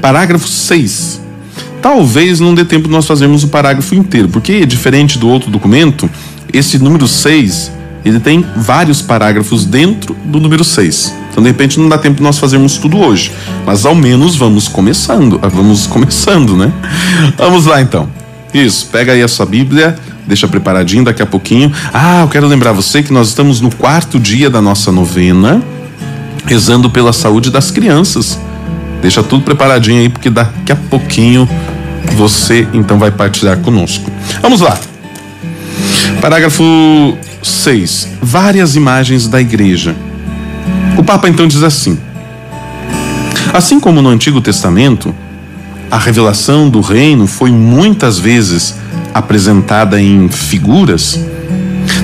Parágrafo 6. Talvez não dê tempo de nós fazermos o parágrafo inteiro, porque diferente do outro documento, esse número 6, ele tem vários parágrafos dentro do número 6. Então, de repente, não dá tempo de nós fazermos tudo hoje. Mas, ao menos, vamos começando, né? Vamos lá, então. Isso, pega aí a sua Bíblia, deixa preparadinho daqui a pouquinho. Eu quero lembrar você que nós estamos no 4º dia da nossa novena, rezando pela saúde das crianças. Deixa tudo preparadinho aí, porque daqui a pouquinho você, então, vai partilhar conosco. Vamos lá. Parágrafo 6. Várias imagens da igreja. O Papa então diz assim: assim como no Antigo Testamento, a revelação do reino foi muitas vezes apresentada em figuras,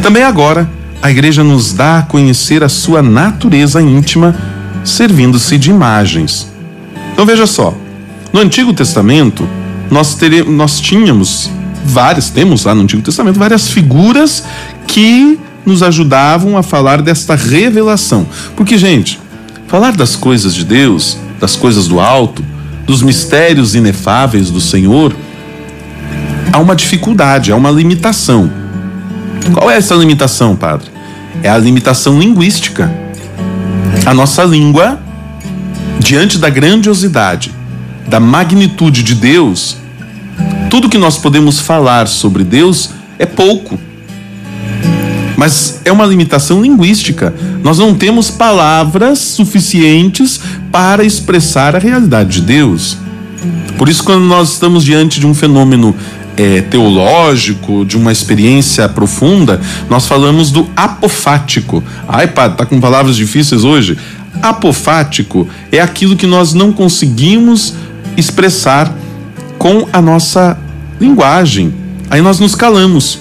também agora a igreja nos dá a conhecer a sua natureza íntima, servindo-se de imagens. Então veja só, no Antigo Testamento temos lá no Antigo Testamento várias figuras que nos ajudavam a falar desta revelação. Porque, gente, falar das coisas de Deus, das coisas do alto, dos mistérios inefáveis do Senhor, há uma dificuldade, há uma limitação. Qual é essa limitação, padre? É a limitação linguística. A nossa língua, diante da grandiosidade, da magnitude de Deus, tudo que nós podemos falar sobre Deus é pouco. Mas é uma limitação linguística. Nós não temos palavras suficientes para expressar a realidade de Deus. Por isso, quando nós estamos diante de um fenômeno teológico, de uma experiência profunda, nós falamos do apofático. Ai, padre, tá com palavras difíceis hoje? Apofático é aquilo que nós não conseguimos expressar com a nossa linguagem. Aí nós nos calamos.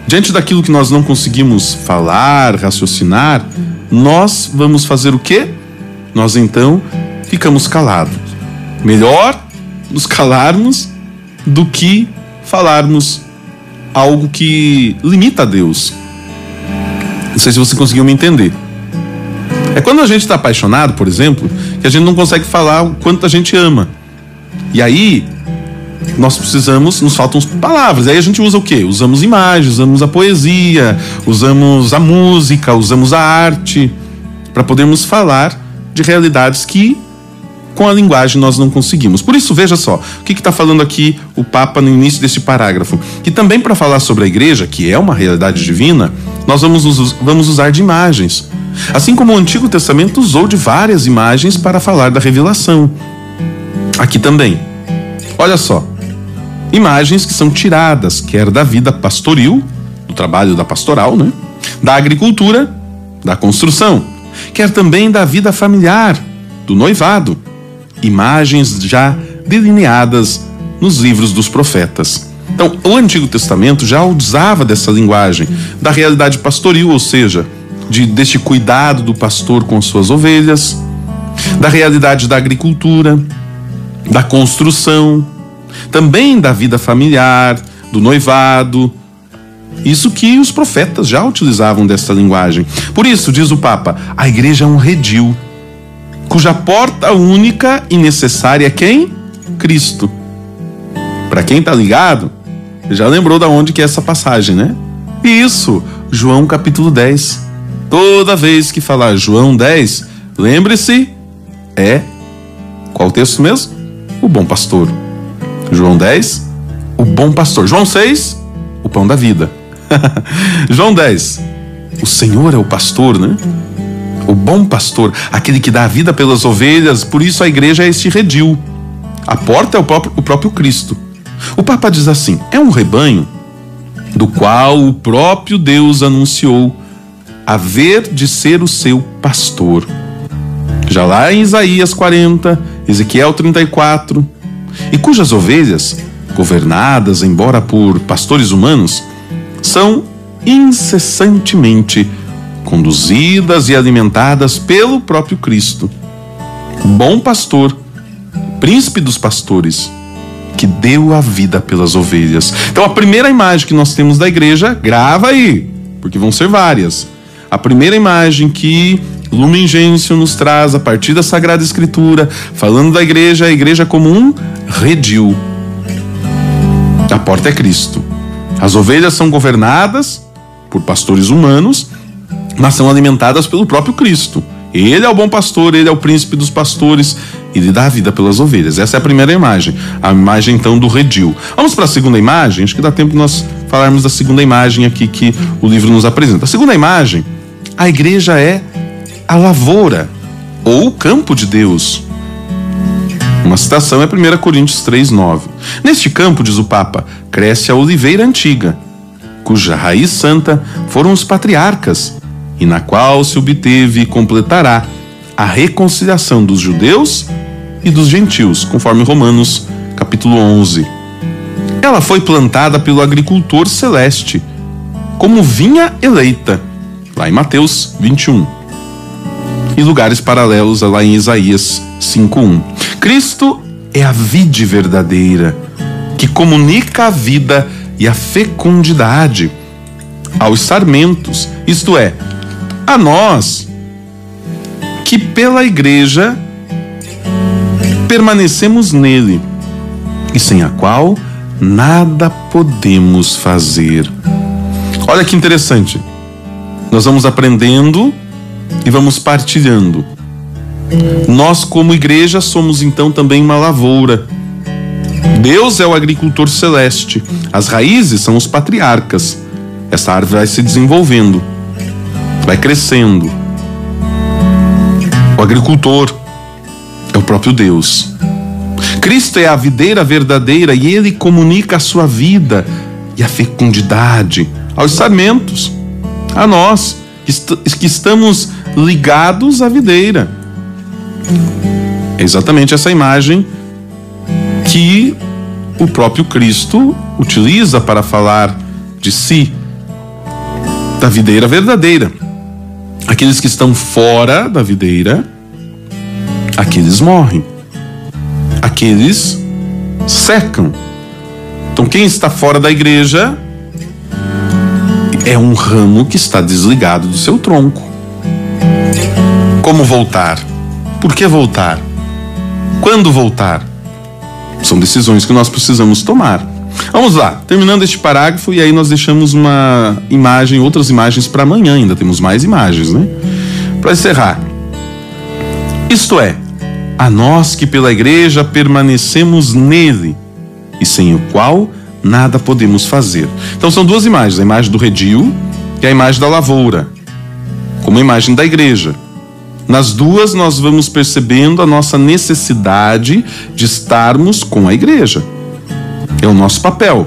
Diante daquilo que nós não conseguimos falar, raciocinar, nós vamos fazer o quê? Nós então ficamos calados. Melhor nos calarmos do que falarmos algo que limita a Deus. Não sei se você conseguiu me entender. É quando a gente está apaixonado, por exemplo, que a gente não consegue falar o quanto a gente ama. E aí nos faltam palavras. Aí a gente usa o quê? Usamos imagens, usamos a poesia, usamos a música, usamos a arte, para podermos falar de realidades que com a linguagem nós não conseguimos. Por isso, veja só, o que está falando aqui o Papa no início deste parágrafo? Que também para falar sobre a igreja, que é uma realidade divina, nós vamos usar de imagens. Assim como o Antigo Testamento usou de várias imagens para falar da revelação. Aqui também. Olha só. Imagens que são tiradas, quer da vida pastoril, do trabalho da pastoral, né? Da agricultura, da construção, quer também da vida familiar, do noivado. Imagens já delineadas nos livros dos profetas. Então, o Antigo Testamento já usava dessa linguagem, da realidade pastoril, ou seja, deste cuidado do pastor com suas ovelhas, da realidade da agricultura, da construção, também da vida familiar, do noivado. Isso que os profetas já utilizavam dessa linguagem. Por isso, diz o Papa, a igreja é um redil, cuja porta única e necessária é quem? Cristo. Para quem está ligado, já lembrou da onde que é essa passagem, né? Isso, João capítulo 10. Toda vez que falar João 10, lembre-se, qual texto mesmo? O bom pastor. João 10, o bom pastor. João 6, o pão da vida. João 10, o Senhor é o pastor, né? O bom pastor, aquele que dá a vida pelas ovelhas. Por isso a igreja é este redil. A porta é o próprio Cristo. O Papa diz assim, é um rebanho do qual o próprio Deus anunciou haver de ser o seu pastor. Já lá em Isaías 40, Ezequiel 34, e cujas ovelhas, governadas embora por pastores humanos, são incessantemente conduzidas e alimentadas pelo próprio Cristo, bom pastor, príncipe dos pastores, que deu a vida pelas ovelhas. Então a primeira imagem que nós temos da igreja, grava aí, porque vão ser várias. A primeira imagem que Lumen Gentium nos traz, a partir da Sagrada Escritura, falando da igreja, a igreja como um redil. A porta é Cristo. As ovelhas são governadas por pastores humanos, mas são alimentadas pelo próprio Cristo. Ele é o bom pastor, ele é o príncipe dos pastores, ele dá a vida pelas ovelhas. Essa é a primeira imagem, a imagem então do redil. Vamos para a segunda imagem, acho que dá tempo de nós falarmos da segunda imagem aqui que o livro nos apresenta. A segunda imagem, a igreja é a lavoura, ou o campo de Deus. Uma citação é 1 Coríntios 3:9. Neste campo, diz o Papa, cresce a oliveira antiga, cuja raiz santa foram os patriarcas, e na qual se obteve e completará a reconciliação dos judeus e dos gentios, conforme Romanos capítulo 11. Ela foi plantada pelo agricultor celeste, como vinha eleita, lá em Mateus 21. E lugares paralelos lá em Isaías 5:1. Cristo é a vide verdadeira, que comunica a vida e a fecundidade aos sarmentos, isto é, a nós, que pela igreja permanecemos nele, e sem a qual nada podemos fazer. Olha que interessante. Nós vamos aprendendo e vamos partilhando. Nós, como igreja, somos então também uma lavoura. Deus é o agricultor celeste. As raízes são os patriarcas. Essa árvore vai se desenvolvendo, vai crescendo. O agricultor é o próprio Deus. Cristo é a videira verdadeira e ele comunica a sua vida e a fecundidade aos sarmentos, a nós que estamos ligados à videira. É exatamente essa imagem que o próprio Cristo utiliza para falar de si, da videira verdadeira. Aqueles que estão fora da videira, aqueles morrem, aqueles secam. Então quem está fora da igreja é um ramo que está desligado do seu tronco. Como voltar? Por que voltar? Quando voltar? São decisões que nós precisamos tomar. Vamos lá, terminando este parágrafo, e aí nós deixamos uma imagem, outras imagens para amanhã, ainda temos mais imagens, né? Para encerrar. Isto é, a nós que pela igreja permanecemos nele, e sem o qual nada podemos fazer. Então são duas imagens, a imagem do redil e a imagem da lavoura, como a imagem da igreja. Nas duas nós vamos percebendo a nossa necessidade de estarmos com a igreja. É o nosso papel.